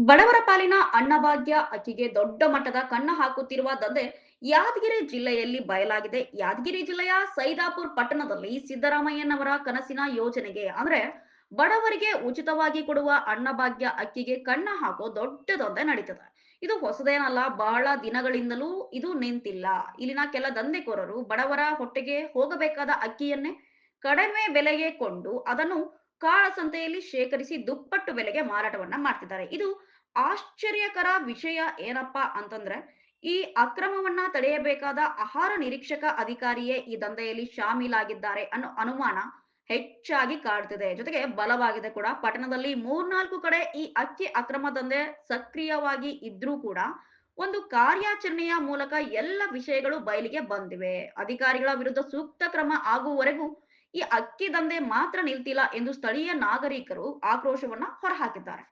ಬಡವರ ಪಾಲಿನ ಅನ್ನಭಾಗ್ಯ ಅಕ್ಕಿಗೆ ದೊಡ್ಡ ಮಟ್ಟದ ಕನ್ನ ಹಾಕುತ್ತಿರುವ ದಂಧೆ ಯಾದಗಿರಿ ಜಿಲ್ಲೆಯಲ್ಲಿ ಬಯಲಾಗಿದೆ. ಯಾದಗಿರಿ ಜಿಲ್ಲೆಯ ಸೈದಾಪುರ ಪಟ್ಟಣದಲ್ಲಿ ಸಿದ್ದರಾಮಯ್ಯನವರ ಕನಸಿನ ಯೋಜನೆಗೆ ಅಂದ್ರೆ ಬಡವರಿಗೆ ಉಚಿತವಾಗಿ ಕೊಡುವ ಅನ್ನಭಾಗ್ಯ ಅಕ್ಕಿಗೆ ಕನ್ನ ಹಾಕೋ ದೊಡ್ಡ ದಂಧೆ ನಡೀತದೆ. ಇದು ಹೊಸದೇನಲ್ಲ, ಬಹಳ ದಿನಗಳಿಂದಲೂ ಇದು ನಿಂತಿಲ್ಲ. ಇಲ್ಲಿನ ಕೆಲ ದಂಧೆಕೋರರು ಬಡವರ ಹೊಟ್ಟೆಗೆ ಹೋಗಬೇಕಾದ ಅಕ್ಕಿಯನ್ನೇ ಕಡಿಮೆ ಬೆಲೆಗೆ ಕೊಂಡು ಅದನ್ನು ಕಾಳಸಂತೆಯಲ್ಲಿ ಶೇಖರಿಸಿ ದುಪ್ಪಟ್ಟು ಬೆಲೆಗೆ ಮಾರಾಟವನ್ನ ಮಾಡ್ತಿದ್ದಾರೆ. ಇದು ಆಶ್ಚರ್ಯಕರ ವಿಷಯ ಏನಪ್ಪಾ ಅಂತಂದ್ರೆ, ಈ ಅಕ್ರಮವನ್ನ ತಡೆಯಬೇಕಾದ ಆಹಾರ ನಿರೀಕ್ಷಕ ಅಧಿಕಾರಿಯೇ ಈ ದಂಧೆಯಲ್ಲಿ ಶಾಮೀಲಾಗಿದ್ದಾರೆ ಅನ್ನೋ ಅನುಮಾನ ಹೆಚ್ಚಾಗಿ ಕಾಡ್ತಿದೆ. ಜೊತೆಗೆ ಬಲವಾಗಿದೆ ಕೂಡ. ಪಟ್ಟಣದಲ್ಲಿ ಮೂರ್ನಾಲ್ಕು ಕಡೆ ಈ ಅಕ್ಕಿ ಅಕ್ರಮ ದಂಧೆ ಸಕ್ರಿಯವಾಗಿ ಇದ್ರೂ ಕೂಡ ಒಂದು ಕಾರ್ಯಾಚರಣೆಯ ಮೂಲಕ ಎಲ್ಲ ವಿಷಯಗಳು ಬಯಲಿಗೆ ಬಂದಿವೆ. ಅಧಿಕಾರಿಗಳ ವಿರುದ್ಧ ಸೂಕ್ತ ಕ್ರಮ ಆಗುವವರೆಗೂ ಈ ಅಕ್ಕಿ ದಂಧೆ ಮಾತ್ರ ನಿಲ್ತಿಲ್ಲ ಎಂದು ಸ್ಥಳೀಯ ನಾಗರಿಕರು ಆಕ್ರೋಶವನ್ನ ಹೊರಹಾಕಿದ್ದಾರೆ.